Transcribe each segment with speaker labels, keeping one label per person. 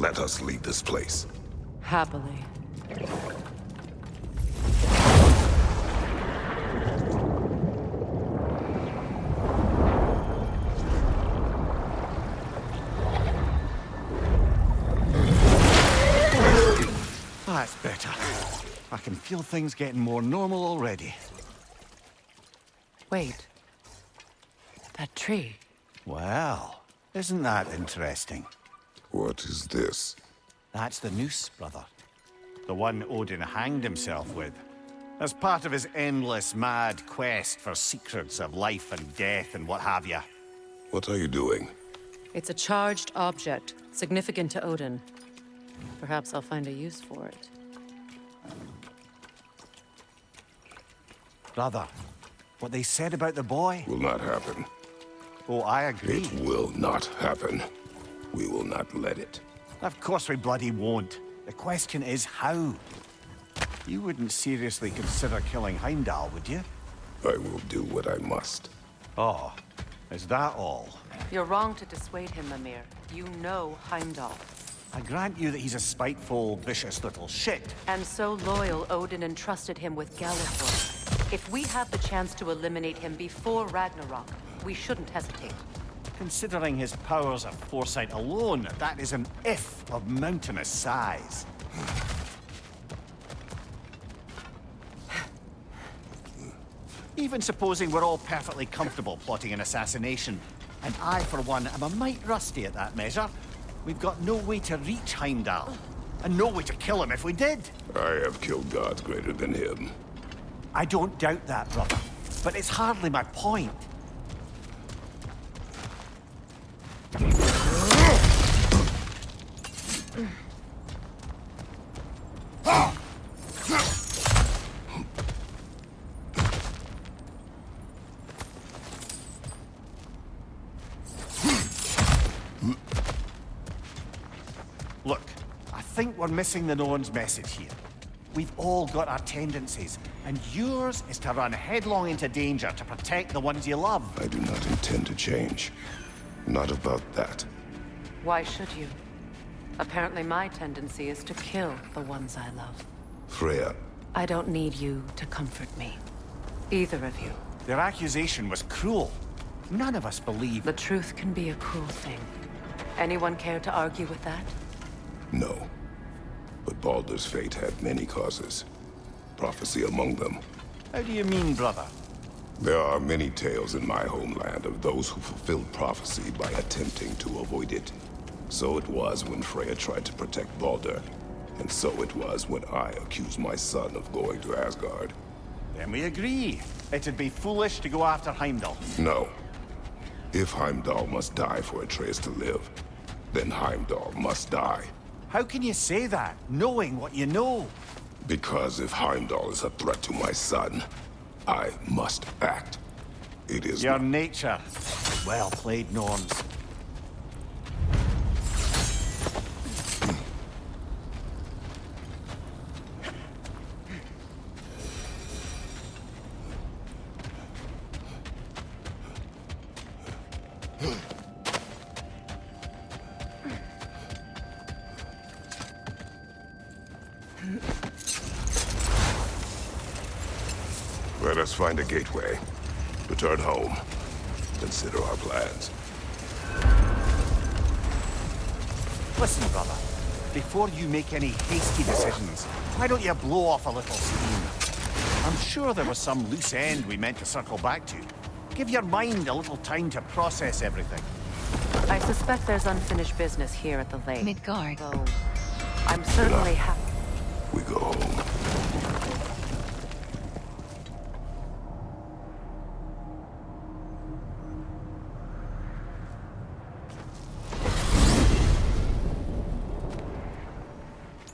Speaker 1: Let us leave this place.
Speaker 2: Happily.
Speaker 3: That's better. I can feel things getting more normal already.
Speaker 2: Wait. That tree.
Speaker 3: Well, isn't that interesting?
Speaker 1: What is this?
Speaker 3: That's the noose, brother. The one Odin hanged himself with. As part of his endless, mad quest for secrets of life and death and what have you.
Speaker 1: What are you doing?
Speaker 2: It's a charged object, significant to Odin. Perhaps I'll find a use for it.
Speaker 3: Brother, what they said about the boy?
Speaker 1: Will not happen.
Speaker 3: Oh, I agree.
Speaker 1: It will not happen. We will not let it.
Speaker 3: Of course we bloody won't. The question is how. You wouldn't seriously consider killing Heimdall, would you?
Speaker 1: I will do what I must.
Speaker 3: Oh, is that all?
Speaker 2: You're wrong to dissuade him, Mimir. You know Heimdall.
Speaker 3: I grant you that he's a spiteful, vicious little shit.
Speaker 2: And so loyal, Odin entrusted him with Gjallarhorn. If we have the chance to eliminate him before Ragnarok, we shouldn't hesitate.
Speaker 3: Considering his powers of foresight alone, that is an if of mountainous size. Even supposing we're all perfectly comfortable plotting an assassination, and I, for one, am a mite rusty at that measure, we've got no way to reach Heimdall, and no way to kill him if we did.
Speaker 1: I have killed gods greater than him.
Speaker 3: I don't doubt that, brother, but it's hardly my point. Look, I think we're missing the Norn's message here. We've all got our tendencies, and yours is to run headlong into danger to protect the ones you love.
Speaker 1: I do not intend to change. Not about that.
Speaker 2: Why should you? Apparently my tendency is to kill the ones I love.
Speaker 1: Freya,
Speaker 2: I don't need you to comfort me. Either of you.
Speaker 3: Their accusation was cruel. None of us believe...
Speaker 2: The truth can be a cruel thing. Anyone care to argue with that?
Speaker 1: no. But Baldur's fate had many causes. Prophecy among them.
Speaker 3: How do you mean, brother?
Speaker 1: There are many tales in my homeland of those who fulfilled prophecy by attempting to avoid it. So it was when Freya tried to protect Baldur, and so it was when I accused my son of going to Asgard.
Speaker 3: Then we agree. It'd be foolish to go after Heimdall.
Speaker 1: No. If Heimdall must die for Atreus to live, then Heimdall must die.
Speaker 3: How can you say that, knowing what you know?
Speaker 1: Because if Heimdall is a threat to my son, I must act. It is
Speaker 3: Your nature. Well played, Norns.
Speaker 1: Let us find a gateway. Return home. Consider our plans.
Speaker 3: Listen, brother. Before you make any hasty decisions, why don't you blow off a little steam? I'm sure there was some loose end we meant to circle back to. Give your mind a little time to process everything.
Speaker 2: I suspect there's unfinished business here at the lake.
Speaker 4: Midgard.
Speaker 2: Though I'm certainly happy.
Speaker 1: We go home.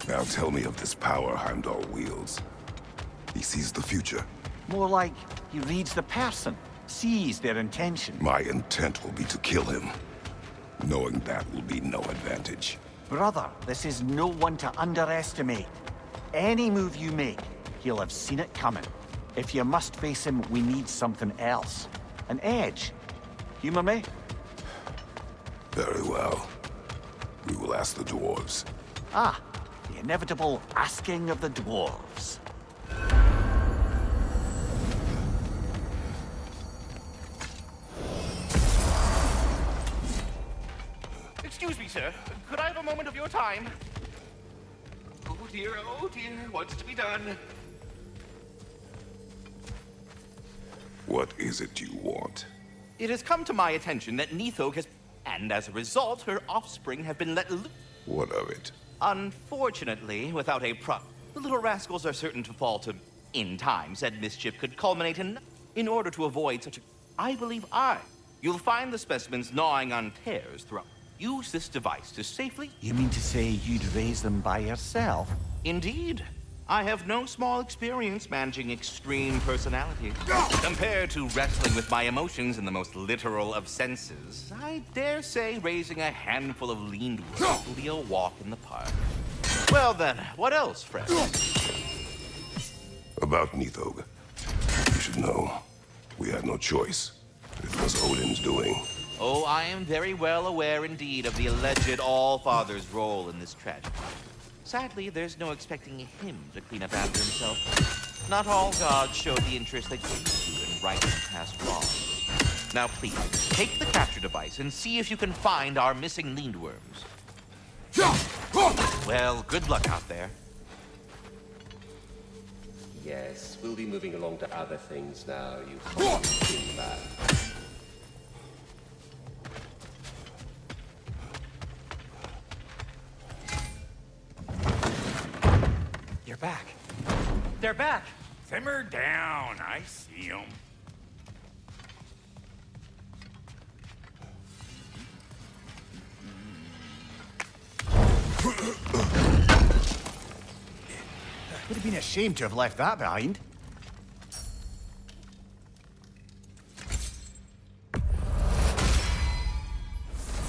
Speaker 1: Now tell me of this power Heimdall wields. He sees the future.
Speaker 3: More like he reads the person, sees their intention.
Speaker 1: My intent will be to kill him. Knowing that will be no advantage.
Speaker 3: Brother, this is no one to underestimate. Any move you make, he'll have seen it coming. If you must face him, we need something else. An edge. Humor me?
Speaker 1: Very well. We will ask the dwarves.
Speaker 3: Ah, the inevitable asking of the dwarves.
Speaker 4: Excuse me, sir. Could I have a moment of your time? Oh dear, what's to be done?
Speaker 1: What is it you want?
Speaker 4: It has come to my attention that Nithog has... And as a result, her offspring have been let loose.
Speaker 1: What of it?
Speaker 4: Unfortunately, without a prop, the little rascals are certain to fall to... In time, said mischief could culminate in order to avoid such a... I believe You'll find the specimens gnawing on tears throughout. Use this device to safely...
Speaker 3: You mean to say you'd raise them by yourself?
Speaker 4: Indeed. I have no small experience managing extreme personalities. Compared to wrestling with my emotions in the most literal of senses, I dare say raising a handful of lean wolves will be a walk in the park. Well then, what else, friend?
Speaker 1: About Nithog. You should know. We had no choice. It was Odin's doing.
Speaker 4: Oh, I am very well aware indeed of the alleged All-Father's role in this tragedy. Sadly, there's no expecting him to clean up after himself. Not all gods show the interest they used to in righting past wrongs. Now please, take the capture device and see if you can find our missing lindworms. Well, good luck out there.
Speaker 5: Yes, we'll be moving along to other things now, you fucking man.
Speaker 6: You're back. They're back.
Speaker 7: Simmer down. I see them.
Speaker 3: Would have been a shame to have left that behind.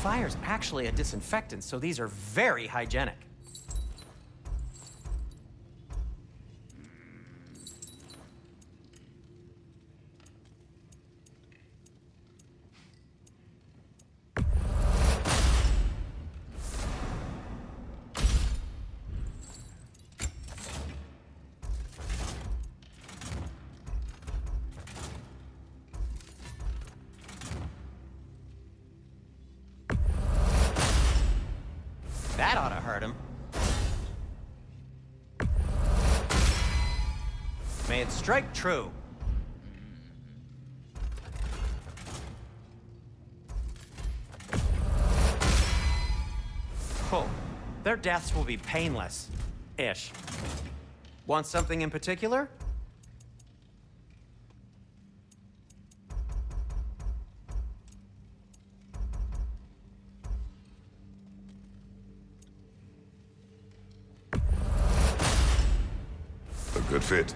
Speaker 6: Fire's actually a disinfectant, so these are very hygienic. That ought to hurt him. May it strike true. Oh, their deaths will be painless-ish. Want something in particular?
Speaker 1: A good fit.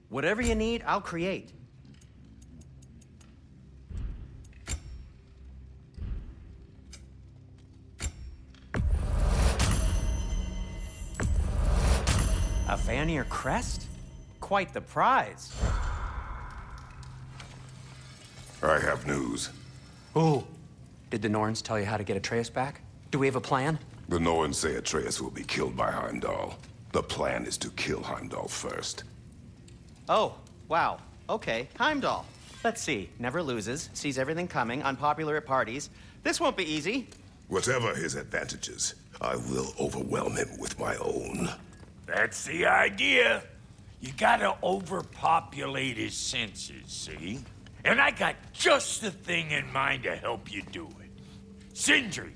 Speaker 6: Whatever you need, I'll create. A Vanir crest? Quite the prize.
Speaker 1: I have news.
Speaker 6: Ooh. Did the Norns tell you how to get Atreus back? Do we have a plan?
Speaker 1: The Norns say Atreus will be killed by Heimdall. The plan is to kill Heimdall first.
Speaker 6: Oh, wow. Okay, Heimdall. Let's see. Never loses, sees everything coming, unpopular at parties. This won't be easy.
Speaker 1: Whatever his advantages, I will overwhelm him with my own.
Speaker 7: That's the idea. You gotta overpopulate his senses, see? And I got just the thing in mind to help you do it. Sindri,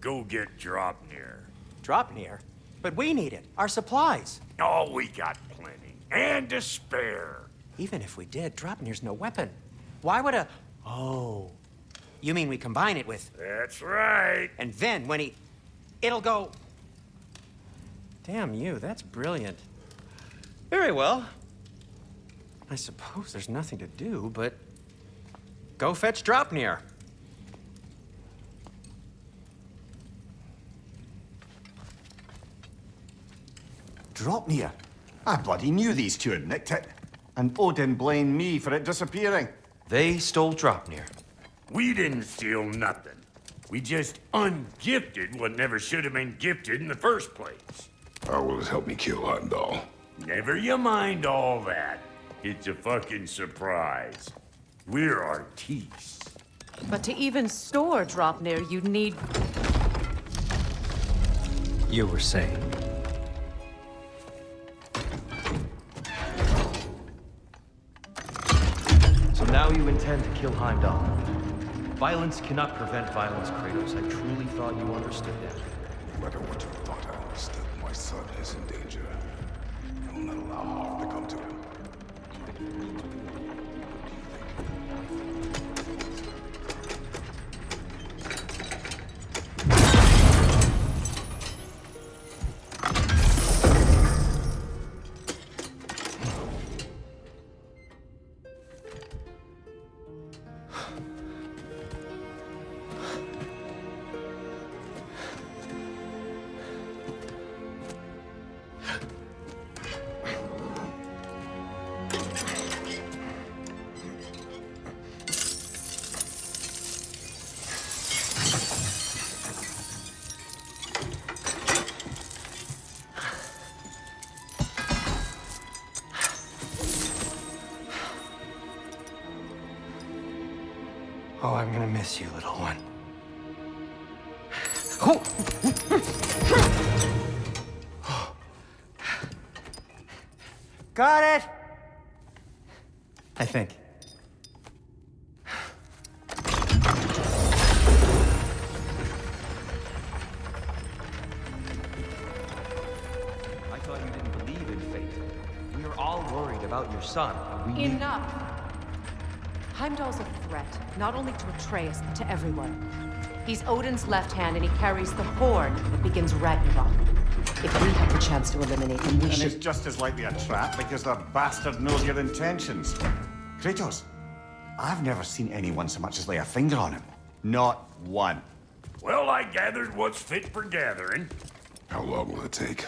Speaker 7: go get Dropnir.
Speaker 6: Dropnir? But we need it. Our supplies.
Speaker 7: Oh, we got plenty. And to spare.
Speaker 6: Even if we did, Dropnir's no weapon. Why would a... Oh. You mean we combine it with...
Speaker 7: That's right.
Speaker 6: And then when he... It'll go... Damn you, that's brilliant. Very well. I suppose there's nothing to do, but... go fetch Draupnir.
Speaker 3: Draupnir? I bloody knew these two had nicked it. And Odin blamed me for it disappearing.
Speaker 8: They stole Draupnir.
Speaker 7: We didn't steal nothing. We just ungifted what never should have been gifted in the first place.
Speaker 1: How will it help me kill Heimdall?
Speaker 7: Never you mind all that. It's a fucking surprise. We're artistes.
Speaker 2: But to even store Draupnir, you'd need...
Speaker 8: You were saying? So now you intend to kill Heimdall. Violence cannot prevent violence, Kratos. I truly thought you understood that.
Speaker 1: No matter what you thought I understood, my son is in danger. I will not allow harm to come to him.
Speaker 6: Oh, I'm gonna miss you, little one. Oh! Got it! I think.
Speaker 8: I thought you didn't believe in fate. We are all worried about your son. We need...
Speaker 2: Enough! Heimdall's a threat, not only to Atreus, but to everyone. He's Odin's left hand, and he carries the horn that begins Ragnarok. If we have the chance to eliminate him, we
Speaker 3: And
Speaker 2: should...
Speaker 3: it's just as likely a trap because the bastard knows your intentions. Kratos, I've never seen anyone so much as lay a finger on him. Not one.
Speaker 7: Well, I gathered what's fit for gathering.
Speaker 1: How long will it take?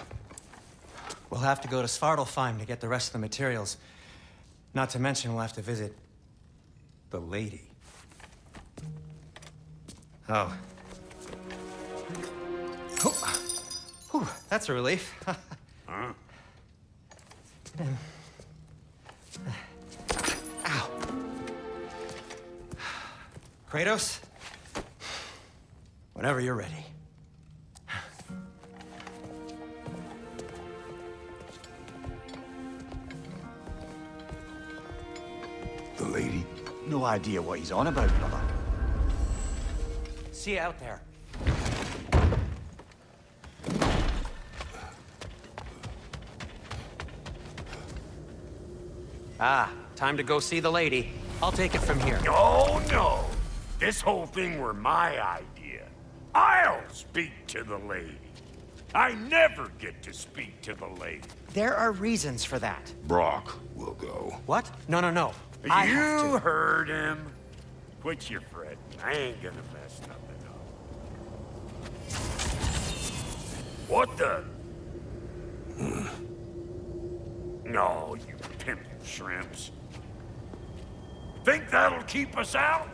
Speaker 6: We'll have to go to Svartalfheim to get the rest of the materials. Not to mention we'll have to visit... the lady. Oh. Whew, that's a relief.
Speaker 7: Huh?
Speaker 6: Ow. Kratos? Whenever you're ready.
Speaker 1: The lady?
Speaker 3: No idea what he's on about, brother.
Speaker 6: See you out there. Ah, time to go see the lady. I'll take it from here.
Speaker 7: Oh, no. This whole thing were my idea. I'll speak to the lady. I never get to speak to the lady.
Speaker 6: There are reasons for that.
Speaker 1: Brock will go.
Speaker 6: What? No, no, no. I have
Speaker 7: You
Speaker 6: to.
Speaker 7: heard him. Quit your fretting. I ain't gonna mess nothing up. What the? No, you pimp shrimps. Think that'll keep us out?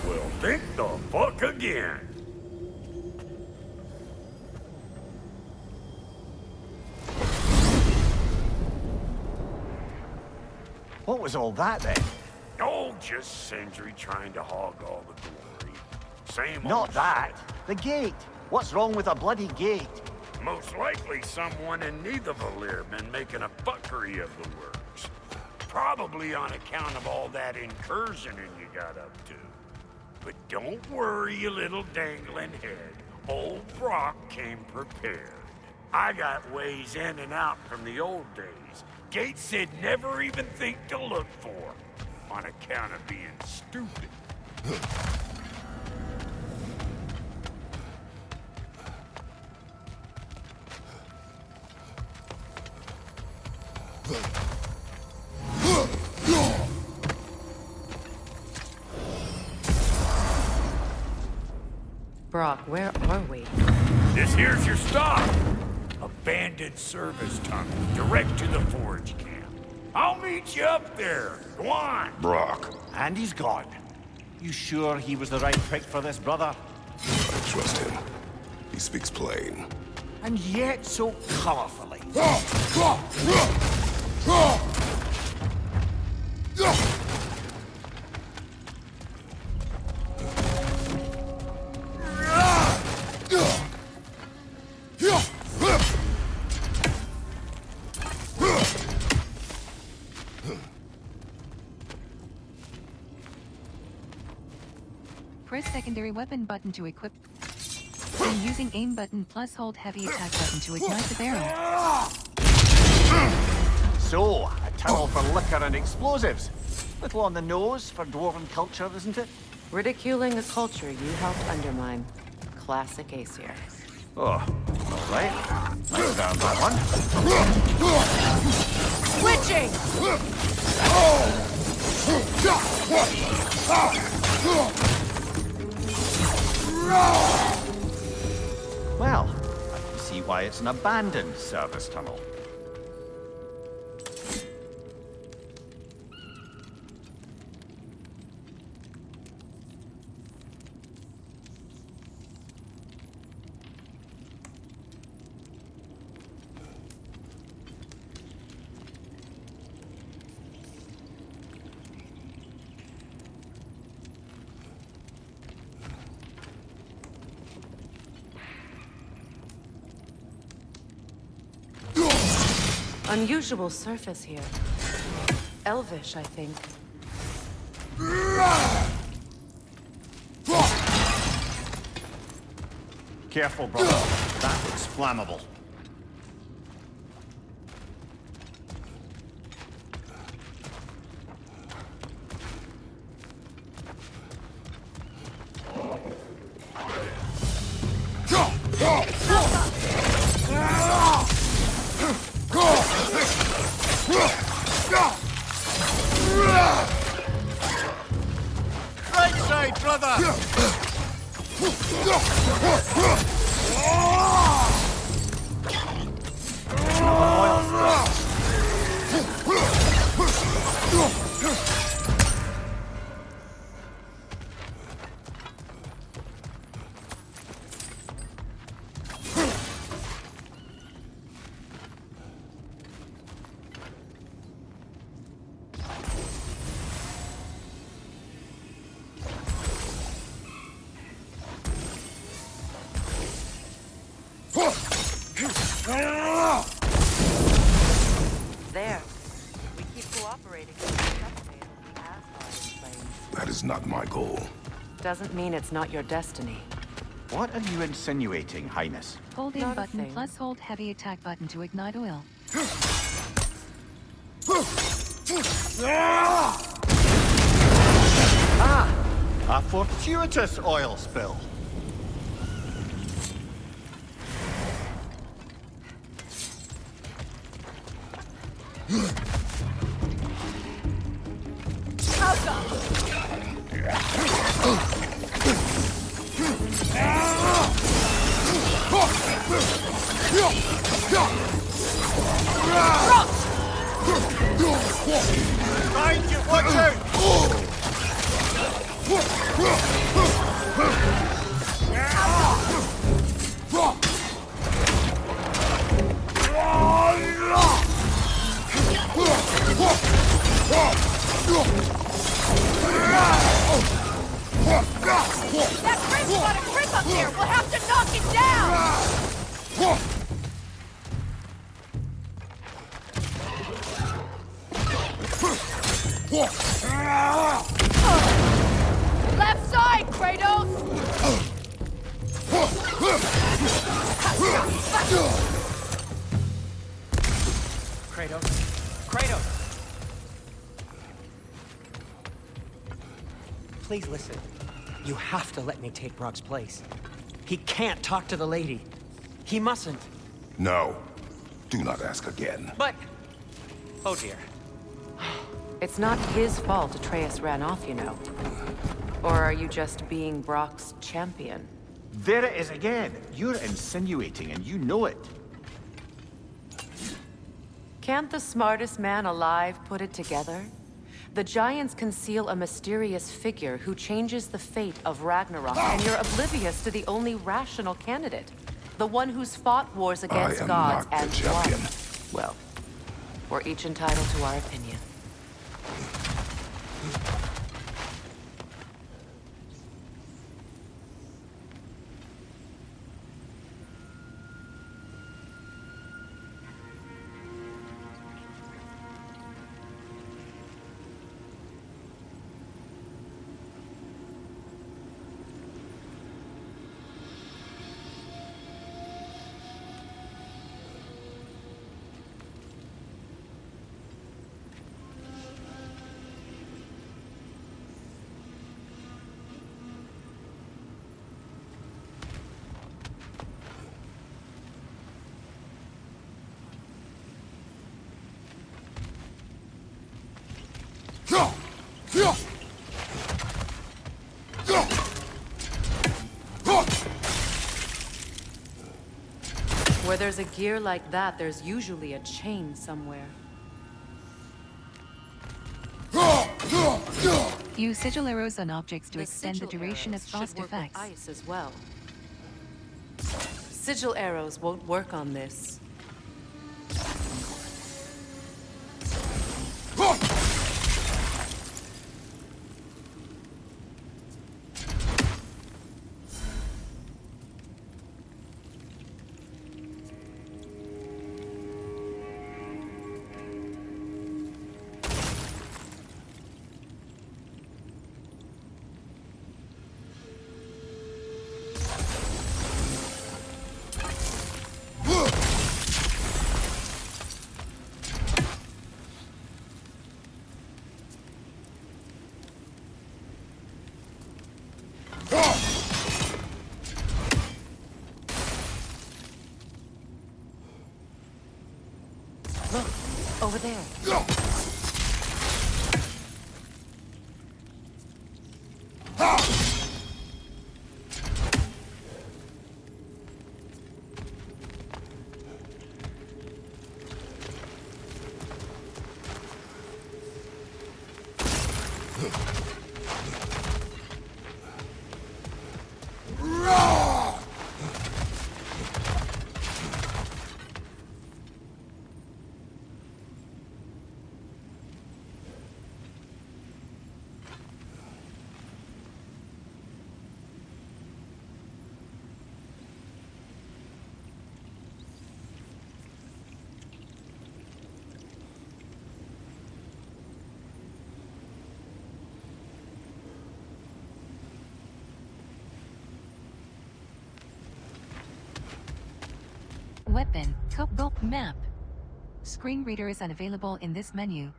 Speaker 7: Well, think the fuck again.
Speaker 3: What was all that then?
Speaker 7: Oh, just Sindri trying to hog all the glory. Same
Speaker 3: Not
Speaker 7: old
Speaker 3: that.
Speaker 7: shit.
Speaker 3: The gate. What's wrong with a bloody gate?
Speaker 7: Most likely someone in Nidavellir been making a fuckery of the works. Probably on account of all that incursioning you got up to. But don't worry, you little dangling head. Old Brock came prepared. I got ways in and out from the old days. Gates said never even think to look for, on account of being stupid.
Speaker 2: Brock, where are we?
Speaker 7: This here's your stop. Abandoned service tunnel, direct to the forge camp. I'll meet you up there. Go on.
Speaker 1: Brock,
Speaker 3: And he's gone. You sure he was the right pick for this, brother?
Speaker 1: I trust him. He speaks plain.
Speaker 3: And yet so colorfully.
Speaker 9: Press secondary weapon button to equip. And using aim button plus hold heavy attack button to ignite the barrel.
Speaker 3: So, a tunnel for liquor and explosives. Little on the nose for dwarven culture, isn't it?
Speaker 2: Ridiculing a culture you helped undermine. Classic Aesir.
Speaker 3: Oh, all right. Nice down that one.
Speaker 2: Switching!
Speaker 3: Well, I can see why it's an abandoned service tunnel.
Speaker 2: Unusual surface here. Elvish, I think.
Speaker 3: Careful, brother. That looks flammable. Right side, brother!
Speaker 2: There. We keep cooperating.
Speaker 1: That is not my goal.
Speaker 2: Doesn't mean it's not your destiny.
Speaker 3: What are you insinuating, Highness?
Speaker 9: Hold aim
Speaker 2: Not a
Speaker 9: button
Speaker 2: thing.
Speaker 9: plus hold heavy attack button to ignite oil.
Speaker 3: A fortuitous oil spill. Behind you, watch out!
Speaker 2: That Prince got a grip up there! We'll have to knock it down! Left side, Kratos!
Speaker 6: Kratos. Kratos!
Speaker 10: Please listen. You have to let me take Brock's place. He can't talk to the lady. He mustn't.
Speaker 1: No. Do not ask again.
Speaker 10: But
Speaker 6: Oh dear.
Speaker 2: It's not his fault Atreus ran off, you know. Or are you just being Brock's champion?
Speaker 3: There it is again. You're insinuating, and you know it.
Speaker 2: Can't the smartest man alive put it together? The Giants conceal a mysterious figure who changes the fate of Ragnarok, and you're oblivious to the only rational candidate. The one who's fought wars against gods
Speaker 1: not the
Speaker 2: and
Speaker 1: champion.
Speaker 2: won. Well, we're each entitled to our opinion. Where there's a gear like that, there's usually a chain somewhere.
Speaker 9: Use sigil arrows on objects to
Speaker 2: The
Speaker 9: extend the
Speaker 2: sigil
Speaker 9: duration of
Speaker 2: arrows
Speaker 9: frost
Speaker 2: should work with
Speaker 9: effects.
Speaker 2: ice as well. Sigil arrows won't work on this. Look, over there.
Speaker 9: Weapon, Cope Map. Screen reader is unavailable in this menu.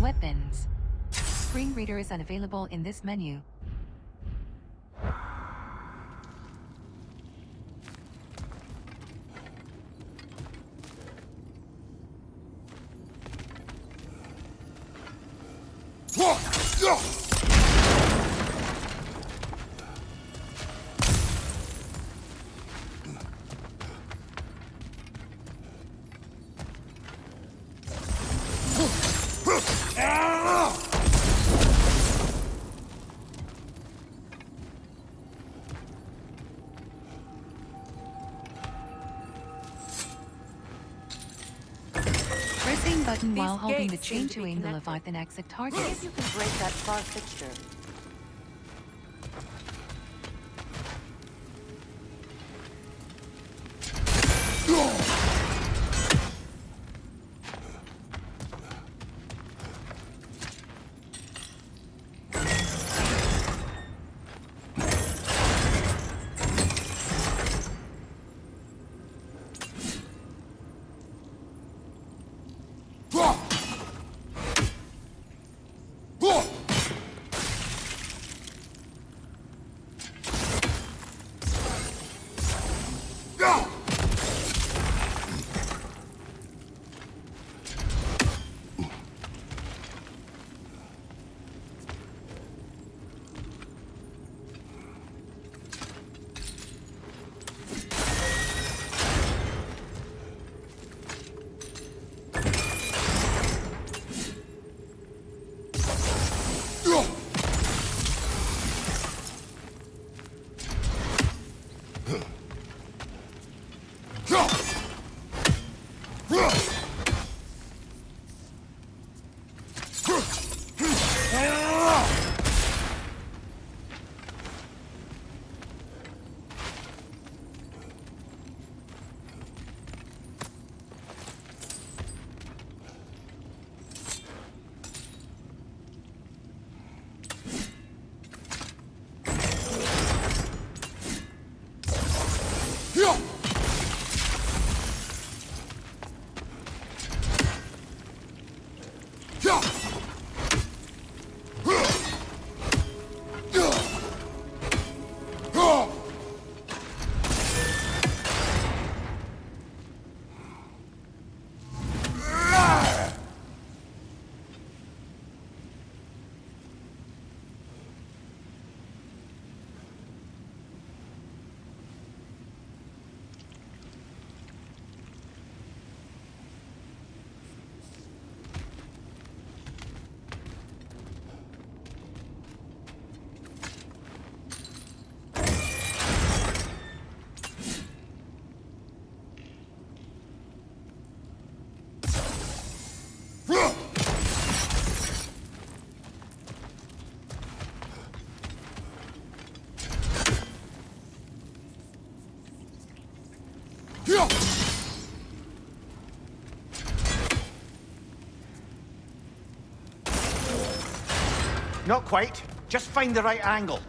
Speaker 9: Weapons. Screen reader is unavailable in this menu. aim button while
Speaker 2: These
Speaker 9: holding the
Speaker 2: gates seem
Speaker 9: chain
Speaker 2: to
Speaker 9: to
Speaker 2: be
Speaker 9: aim the
Speaker 2: connected.
Speaker 9: Leviathan Axe at
Speaker 2: See
Speaker 9: targets.
Speaker 2: if you can break that far fixture.
Speaker 3: Not quite. Just find the right angle.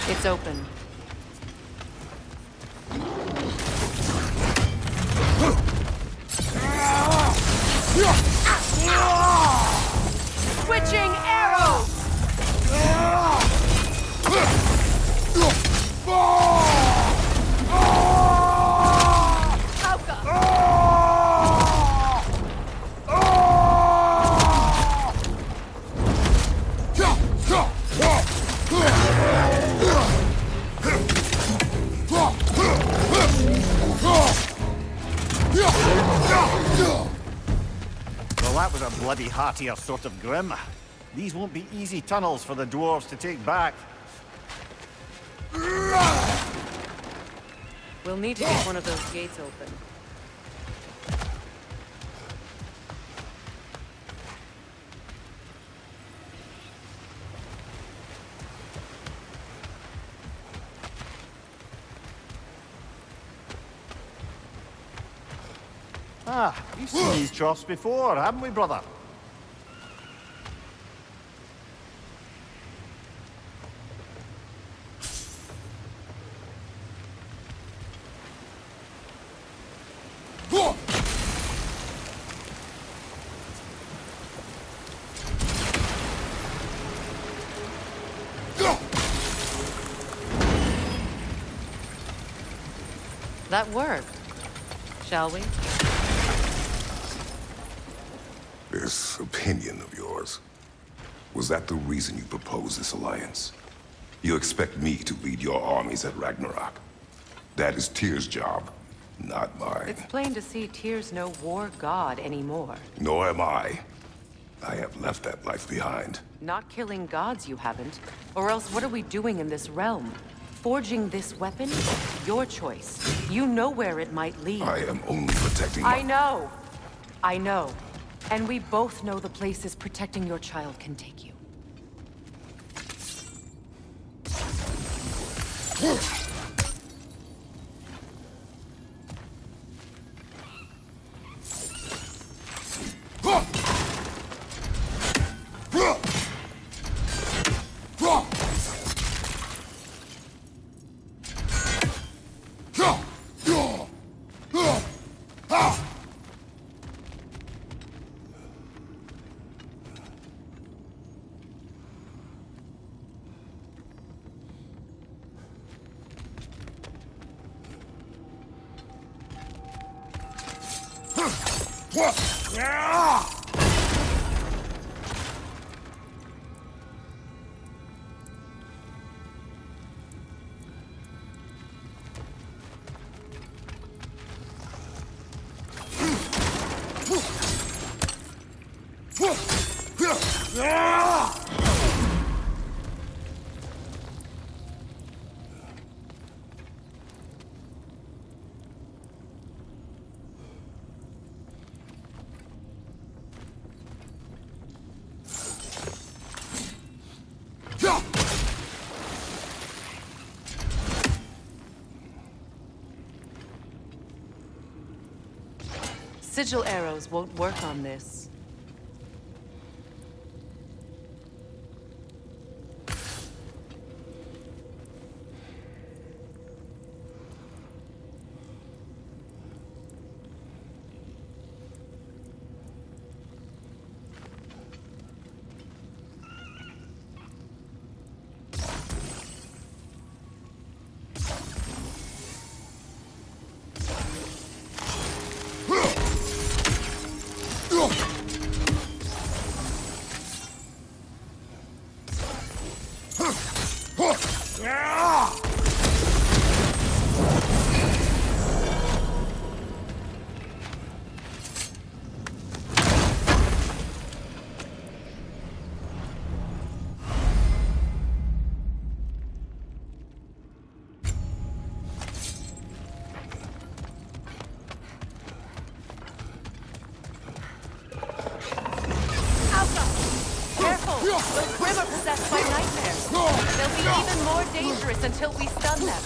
Speaker 2: It's open. Switching arrows!
Speaker 3: a bloody heartier sort of grim. These won't be easy tunnels for the dwarves to take back.
Speaker 2: We'll need to get one of those gates open.
Speaker 3: Ah, we've seen these troughs before, haven't we, brother?
Speaker 2: That worked. Shall we?
Speaker 1: This opinion of yours, was that the reason you proposed this alliance? You expect me to lead your armies at Ragnarok? That is Tyr's job, not mine.
Speaker 2: It's plain to see Tyr's no war god anymore.
Speaker 1: Nor am I. I have left that life behind.
Speaker 2: Not killing gods, you haven't. Or else what are we doing in this realm? Forging this weapon? Your choice. You know where it might lead.
Speaker 1: I am only protecting
Speaker 2: I know. I know. And we both know the places protecting your child can take you. Sigil arrows won't work on this. Dangerous until we stun them.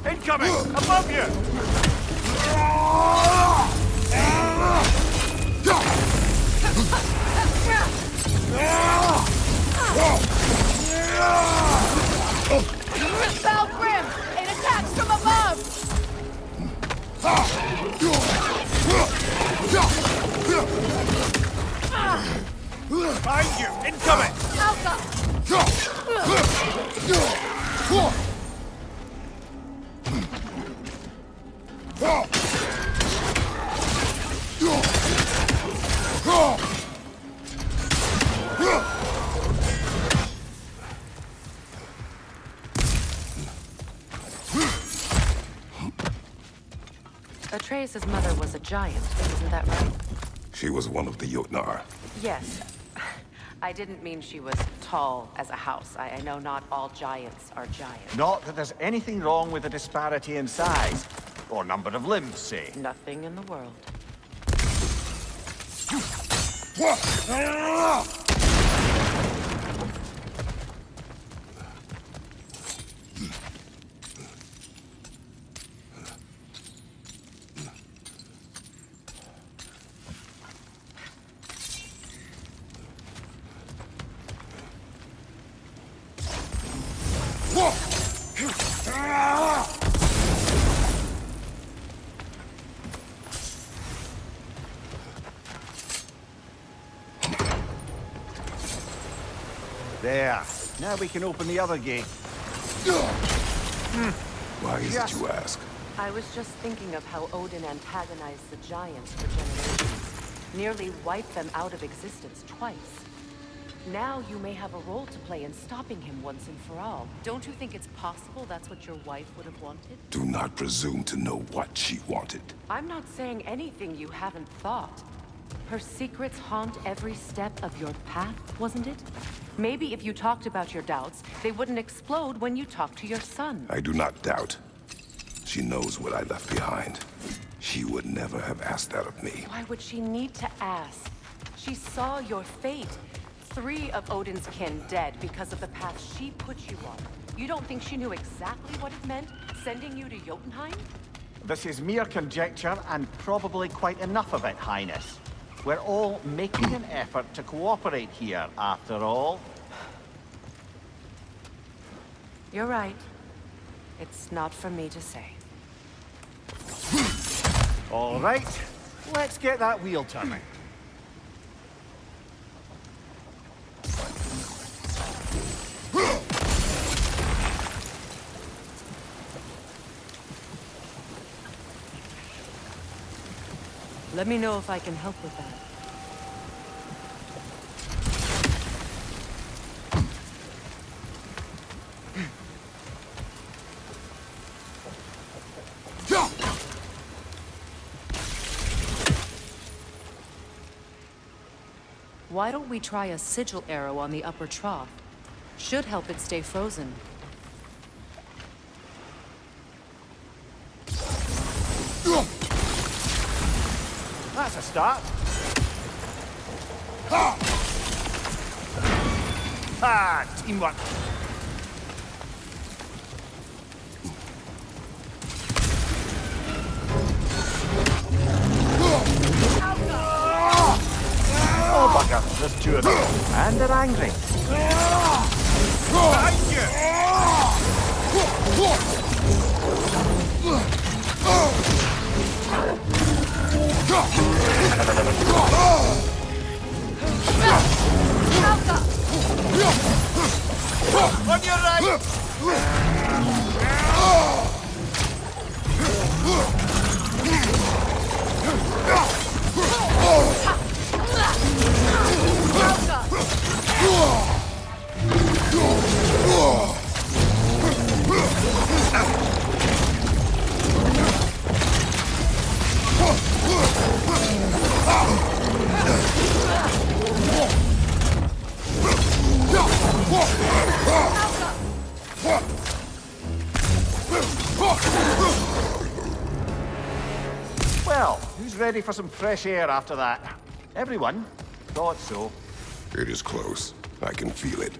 Speaker 3: Incoming! Above you!
Speaker 2: Foul Grim! It attacks from above!
Speaker 3: Behind you! Incoming!
Speaker 2: Alka! Atreus' mother was a giant, isn't that right?
Speaker 1: She was one of the Jotnar.
Speaker 2: Yes. I didn't mean she was tall as a house. I know not all giants are giants.
Speaker 3: Not that there's anything wrong with the disparity in size. Or number of limbs, say.
Speaker 2: Nothing in the world.
Speaker 3: There. Now we can open the other gate.
Speaker 1: Why is it you ask?
Speaker 2: I was just thinking of how Odin antagonized the giants for generations. Nearly wiped them out of existence twice. Now you may have a role to play in stopping him once and for all. Don't you think it's possible that's what your wife would have wanted?
Speaker 1: Do not presume to know what she wanted.
Speaker 2: I'm not saying anything you haven't thought. Her secrets haunt every step of your path, wasn't it? Maybe if you talked about your doubts, they wouldn't explode when you talked to your son.
Speaker 1: I do not doubt. She knows what I left behind. She would never have asked that of me.
Speaker 2: Why would she need to ask? She saw your fate. 3 of Odin's kin dead because of the path she put you on. You don't think she knew exactly what it meant, sending you to Jotunheim?
Speaker 3: This is mere conjecture, and probably quite enough of it, Highness. We're all making an effort to cooperate here, after all.
Speaker 2: You're right. It's not for me to say.
Speaker 3: All right, let's get that wheel turning.
Speaker 2: Let me know if I can help with that. Why don't we try a sigil arrow on the upper trough? Should help it stay frozen.
Speaker 3: That's a start. Ah, teamwork. Oh, bugger. There's 2 of them. And they're angry. Behind you! On your right! Who's ready for some fresh air after that? Everyone? Thought so.
Speaker 1: It is close. I can feel it.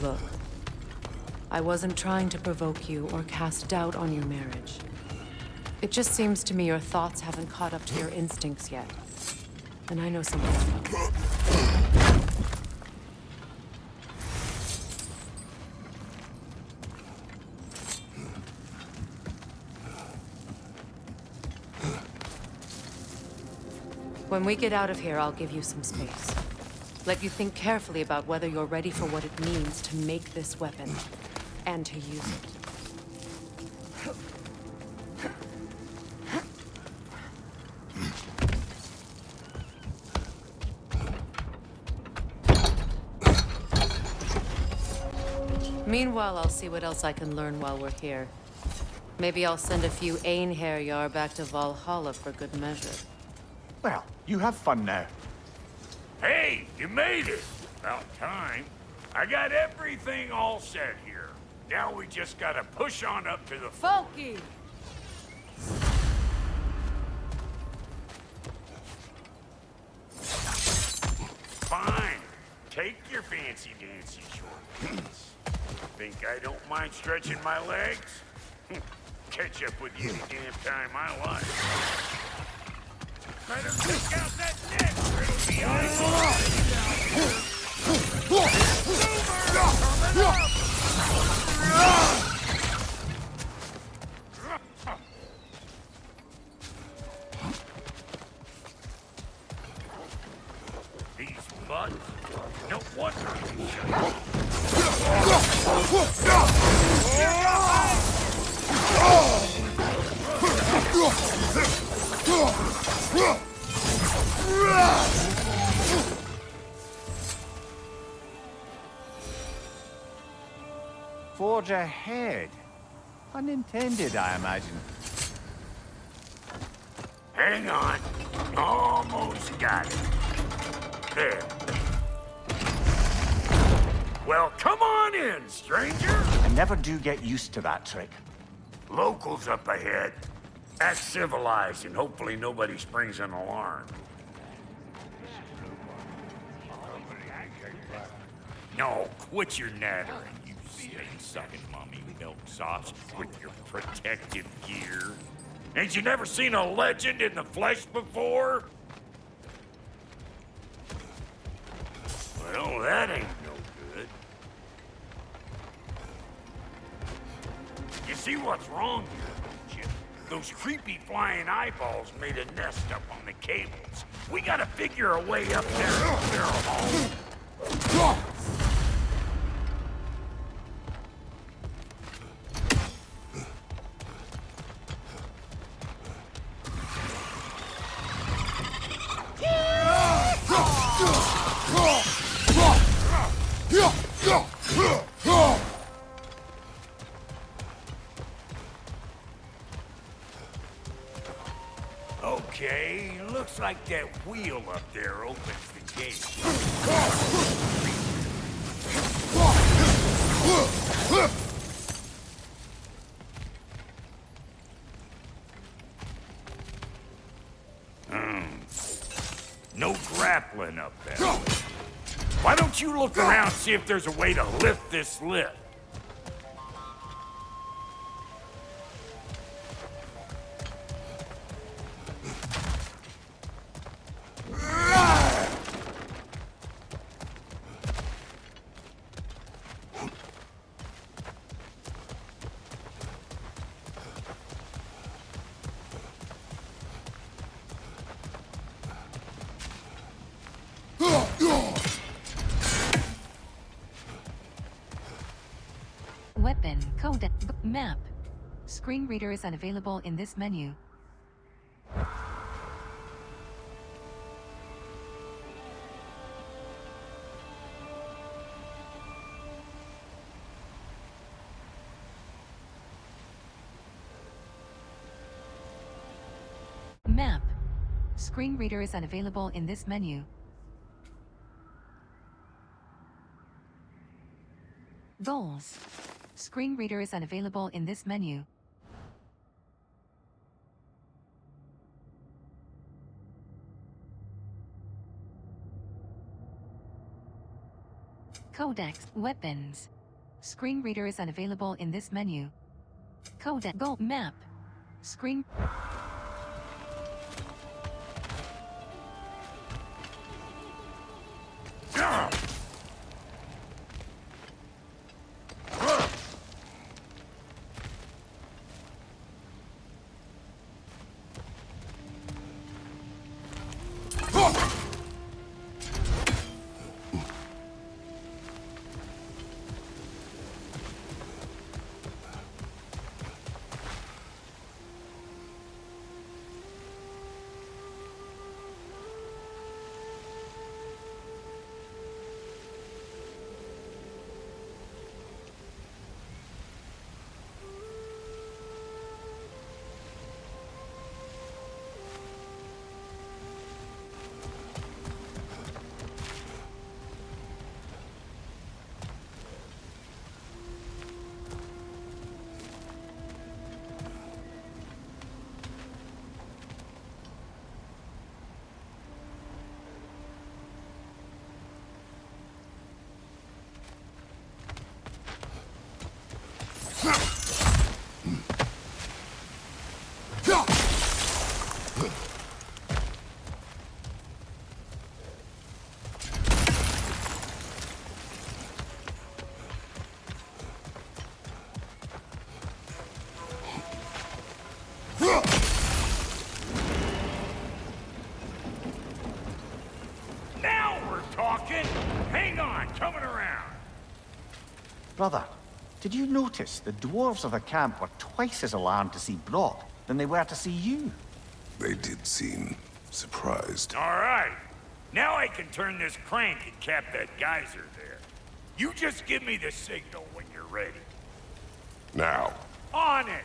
Speaker 2: Look, I wasn't trying to provoke you or cast doubt on your marriage. It just seems to me your thoughts haven't caught up to your instincts yet. And I know something else. When we get out of here, I'll give you some space. Let you think carefully about whether you're ready for what it means to make this weapon, and to use it. Meanwhile, I'll see what else I can learn while we're here. Maybe I'll send a few Einherjar back to Valhalla for good measure.
Speaker 3: Well, you have fun now.
Speaker 7: Hey, you made it! About time. I got everything all set here. Now we just gotta push on up to the...
Speaker 2: Folky!
Speaker 7: Fine. Take your fancy-dancy short pants. Think I don't mind stretching my legs? Catch up with you any damn time I like. Better check out that neck, or it'll be These butts. No wonder they shut.
Speaker 3: Forge ahead. Unintended, I imagine.
Speaker 7: Hang on. Almost got it. There. Well, come on in, stranger.
Speaker 3: I never do get used to that trick.
Speaker 7: Locals up ahead. Act civilized and hopefully nobody springs an alarm. No, quit your nattering, you snake-sucking mummy milksops with your protective gear. Ain't you never seen a legend in the flesh before? Well, that ain't no good. You see what's wrong here, don't you? Those creepy flying eyeballs made a nest up on the cables. We gotta figure a way up there to their home. Okay, looks like that wheel up there opens the gate. No grappling up there. Why don't you look around and see if there's a way to lift this lift?
Speaker 9: Weapon, code, map. Screen reader is unavailable in this menu. Map. Screen reader is unavailable in this menu. Goals. Screen reader is unavailable in this menu. Codex. Weapons. Screen reader is unavailable in this menu. Codex. Goal. Map. Screen.
Speaker 7: Now we're talking! Hang on, coming around.
Speaker 3: Brother, did you notice the dwarves of the camp were twice as alarmed to see Brock than they were to see you?
Speaker 1: They did seem surprised.
Speaker 7: All right. Now I can turn this crank and cap that geyser there. You just give me the signal when you're ready.
Speaker 1: Now.
Speaker 7: On it!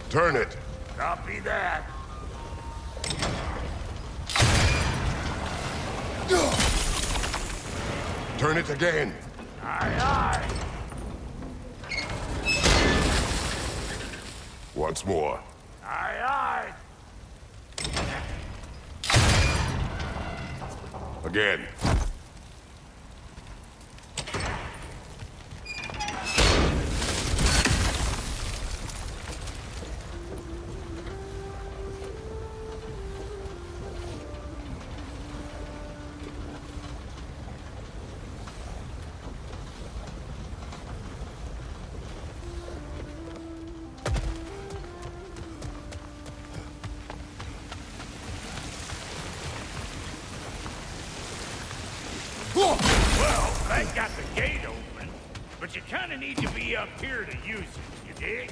Speaker 1: Turn it.
Speaker 7: Copy that.
Speaker 1: Turn it again.
Speaker 7: Aye, aye.
Speaker 1: Once more.
Speaker 7: Aye, aye.
Speaker 1: Again.
Speaker 7: Well, that got the gate open, but you kind of need to be up here to use it, you dig?